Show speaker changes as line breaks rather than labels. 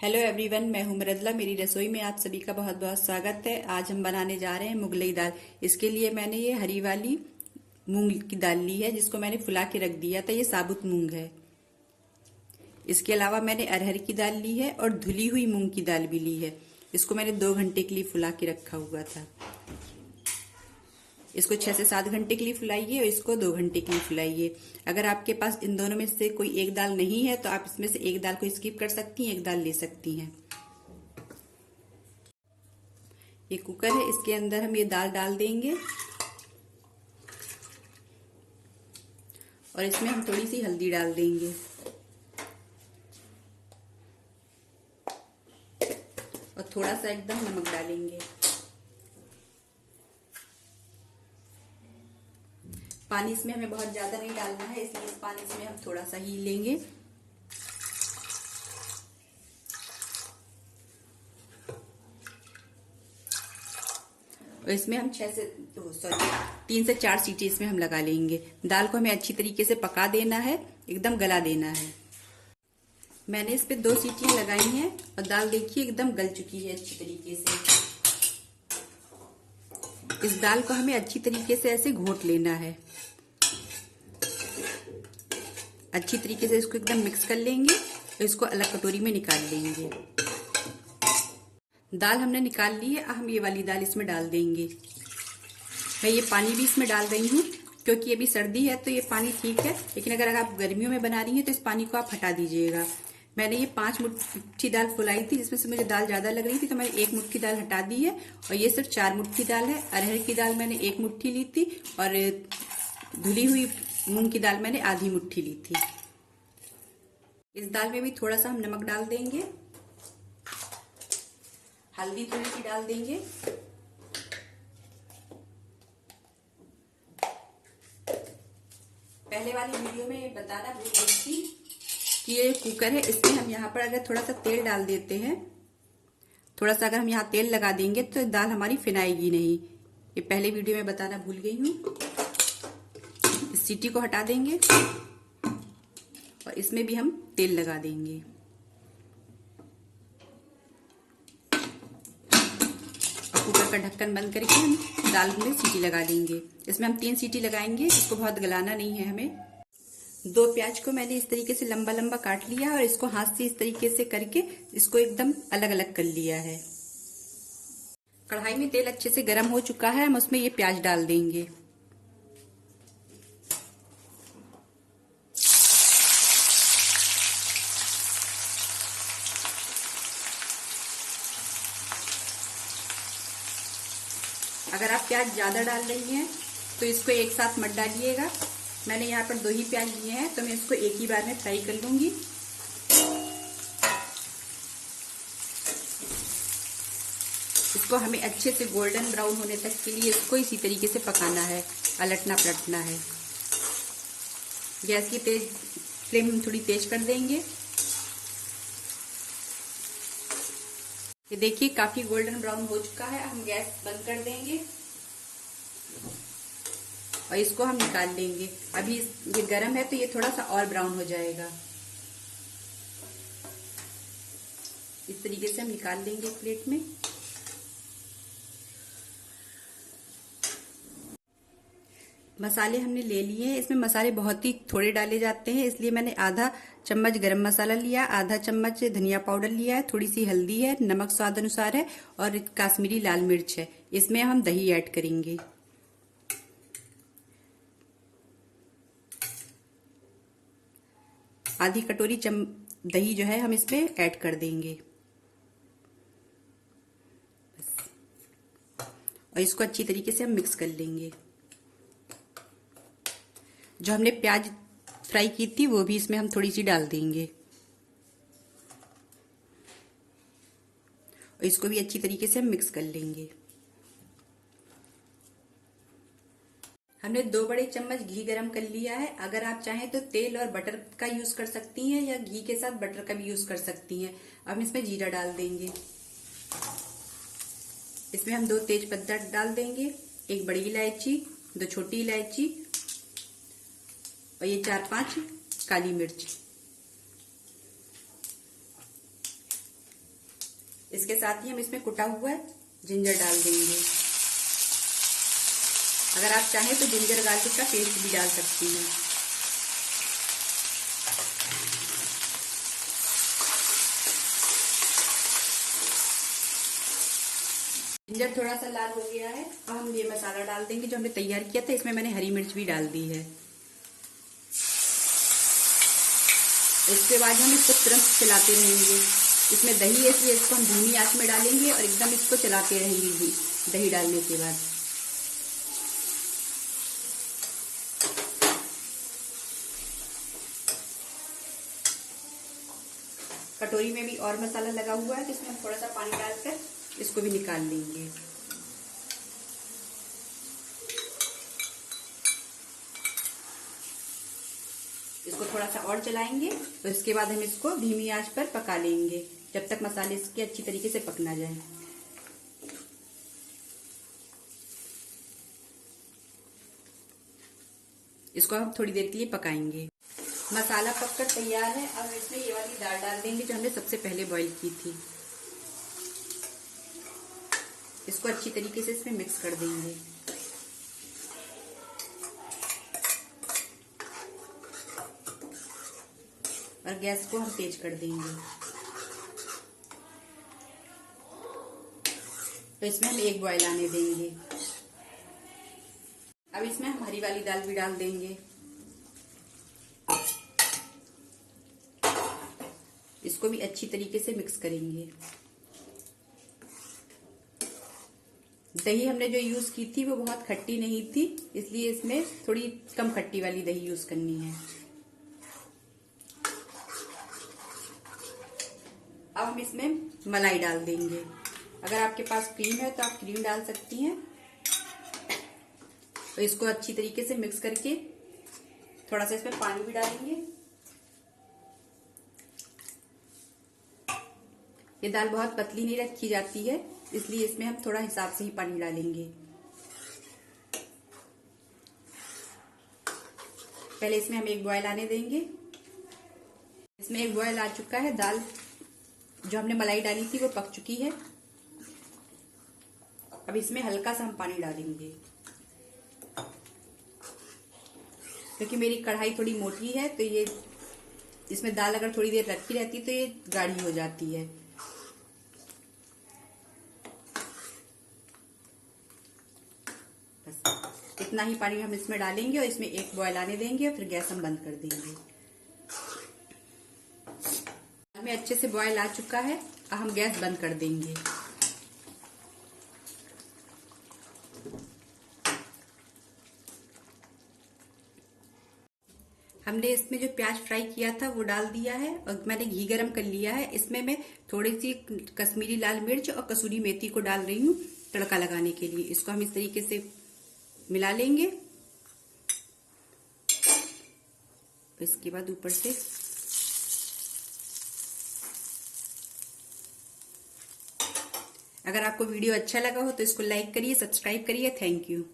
Hello everyone, मैं हूं मृदुला। मेरी रसोई में आप सभी का बहुत बहुत स्वागत है। आज हम बनाने जा रहे हैं मुगलई दाल। इसके लिए मैंने ये हरी वाली मूंग की दाल ली है, जिसको मैंने फुला के रख दिया था। ये साबुत मूंग है। इसके अलावा मैंने अरहर की दाल ली है और धुली हुई मूंग की दाल भी ली है। इसको मैंने 2 घंटे के लिए फुला के रखा हुआ था। इसको 6 से 7 घंटे के लिए फुलाइए और इसको 2 घंटे के लिए फुलाइए। अगर आपके पास इन दोनों में से कोई एक दाल नहीं है तो आप इसमें से एक दाल को स्किप कर सकती हैं, एक दाल ले सकती हैं। ये कुकर है, इसके अंदर हम ये दाल डाल देंगे और इसमें हम थोड़ी सी हल्दी डाल देंगे और थोड़ा सा एकदम नमक डालेंगे। पानी इसमें हमें बहुत ज्यादा नहीं डालना है, इसलिए इस पानी इसमें हम थोड़ा सा ही लेंगे। और इसमें हम 3 से 4 सीटी इसमें हम लगा लेंगे। दाल को हमें अच्छी तरीके से पका देना है, एकदम गला देना है। मैंने इस पे 2 सीटियां लगाई हैं और दाल देखिए एकदम गल चुकी है अच्छी तरीके से। इस दाल को हमें अच्छी तरीके से ऐसे घोट लेना है। अच्छी तरीके से इसको एकदम मिक्स कर लेंगे और इसको अलग कटोरी में निकाल लेंगे। दाल हमने निकाल ली है। हम ये वाली दाल इसमें डाल देंगे। मैं ये पानी भी इसमें डाल रही हूँ क्योंकि अभी सर्दी है तो ये पानी ठीक है, लेकिन अगर आप गर्मियों में बना रही हैं तो इस पानी को आप हटा दीजिएगा। मैंने ये 5 मुट्ठी दाल फुलाई थी, जिसमें से मुझे दाल ज्यादा लग रही थी तो मैंने 1 मुट्ठी दाल हटा दी है और ये सिर्फ 4 मुट्ठी दाल है। अरहर की दाल मैंने 1 मुट्ठी ली थी और धुली हुई मूंग की दाल मैंने आधी मुट्ठी ली थी। इस दाल में भी थोड़ा सा हम नमक डाल देंगे, हल्दी थोड़ी सी डाल देंगे। पहले वाली वीडियो में बताना भूल गई थी कि ये कुकर है, इसमें हम यहाँ पर अगर थोड़ा सा तेल डाल देते हैं, थोड़ा सा अगर हम यहाँ तेल लगा देंगे तो दाल हमारी फिनाएगी नहीं। ये पहले वीडियो में बताना भूल गई हूँ। इस सीटी को हटा देंगे और इसमें भी हम तेल लगा देंगे। कुकर का ढक्कन बंद करके हम दाल में सीटी लगा देंगे। इसमें हम 3 सीटी लगाएंगे, इसको बहुत गलाना नहीं है हमें। 2 प्याज को मैंने इस तरीके से लंबा लंबा काट लिया और इसको हाथ से इस तरीके से करके इसको एकदम अलग अलग कर लिया है। कढ़ाई में तेल अच्छे से गर्म हो चुका है, हम उसमें ये प्याज डाल देंगे। अगर आप प्याज ज्यादा डाल रही हैं तो इसको एक साथ मत डालिएगा। मैंने यहाँ पर 2 ही प्याज लिए हैं तो मैं इसको एक ही बार में फ्राई कर लूंगी। इसको हमें अच्छे से गोल्डन ब्राउन होने तक के लिए इसको इसी तरीके से पकाना है, पलटना पलटना है। गैस की फ्लेम हम थोड़ी तेज कर देंगे। ये देखिए काफी गोल्डन ब्राउन हो चुका है। हम गैस बंद कर देंगे और इसको हम निकाल लेंगे। अभी ये गर्म है तो ये थोड़ा सा और ब्राउन हो जाएगा। इस तरीके से हम निकाल लेंगे एक प्लेट में। मसाले हमने ले लिए हैं। इसमें मसाले बहुत ही थोड़े डाले जाते हैं, इसलिए मैंने आधा चम्मच गरम मसाला लिया, आधा चम्मच धनिया पाउडर लिया है, थोड़ी सी हल्दी है, नमक स्वाद अनुसार है और काश्मीरी लाल मिर्च है। इसमें हम दही ऐड करेंगे। आधी कटोरी दही जो है हम इसमें ऐड कर देंगे और इसको अच्छी तरीके से हम मिक्स कर लेंगे। जो हमने प्याज फ्राई की थी वो भी इसमें हम थोड़ी सी डाल देंगे और इसको भी अच्छी तरीके से हम मिक्स कर लेंगे। हमने 2 बड़े चम्मच घी गरम कर लिया है। अगर आप चाहें तो तेल और बटर का यूज कर सकती हैं या घी के साथ बटर का भी यूज कर सकती हैं। अब इसमें जीरा डाल देंगे। इसमें हम 2 तेज पत्ता डाल देंगे, 1 बड़ी इलायची, 2 छोटी इलायची और ये 4-5 काली मिर्च। इसके साथ ही हम इसमें कुटा हुआ जिंजर डाल देंगे। अगर आप चाहें तो जिंजर गार्लिक का पेस्ट भी डाल सकती हैं। जिंजर थोड़ा सा लाल हो गया है। अब हम ये मसाला डाल देंगे जो हमने तैयार किया था। इसमें मैंने हरी मिर्च भी डाल दी है। इसके बाद हम इसको तुरंत चलाते रहेंगे। इसमें दही है इसलिए इसको हम धीमी आंच में डालेंगे और एकदम इसको चलाते रहेंगे दही डालने के बाद। कटोरी में भी और मसाला लगा हुआ है तो इसमें हम थोड़ा सा पानी डालकर इसको भी निकाल लेंगे। इसको थोड़ा सा और चलाएंगे तो इसके बाद हम इसको धीमी आंच पर पका लेंगे जब तक मसाले इसके अच्छी तरीके से पक ना जाए। इसको हम थोड़ी देर के लिए पकाएंगे। मसाला पककर तैयार है। अब इसमें ये वाली दाल डाल देंगे जो हमने सबसे पहले बॉईल की थी। इसको अच्छी तरीके से इसमें मिक्स कर देंगे। और गैस को हम तेज कर देंगे। तो इसमें हम एक बॉईल आने देंगे। अब इसमें हम हरी वाली दाल भी डाल देंगे। इसको भी अच्छी तरीके से मिक्स करेंगे। दही हमने जो यूज की थी वो बहुत खट्टी नहीं थी, इसलिए इसमें थोड़ी कम खट्टी वाली दही यूज करनी है। अब हम इसमें मलाई डाल देंगे। अगर आपके पास क्रीम है तो आप क्रीम डाल सकती हैं। तो इसको अच्छी तरीके से मिक्स करके थोड़ा सा इसमें पानी भी डालेंगे। ये दाल बहुत पतली नहीं रखी जाती है, इसलिए इसमें हम थोड़ा हिसाब से ही पानी डालेंगे। पहले इसमें हम एक बॉयल आने देंगे। इसमें एक बॉयल आ चुका है। दाल जो हमने मलाई डाली थी वो पक चुकी है। अब इसमें हल्का सा हम पानी डालेंगे क्योंकि मेरी कढ़ाई थोड़ी मोटी है तो ये इसमें दाल अगर थोड़ी देर रखी रहती तो ये गाढ़ी हो जाती है। बस इतना ही पानी हम इसमें डालेंगे और इसमें एक बॉयल आने देंगे और फिर गैस हम बंद कर देंगे। हमें अच्छे से बॉयल आ चुका है। अब हम गैस बंद कर देंगे। हमने इसमें जो प्याज फ्राई किया था वो डाल दिया है और मैंने घी गरम कर लिया है। इसमें मैं थोड़ी सी कश्मीरी लाल मिर्च और कसूरी मेथी को डाल रही हूँ तड़का लगाने के लिए। इसको हम इस तरीके से मिला लेंगे। इसके बाद ऊपर से अगर आपको वीडियो अच्छा लगा हो तो इसको लाइक करिए, सब्सक्राइब करिए। Thank you.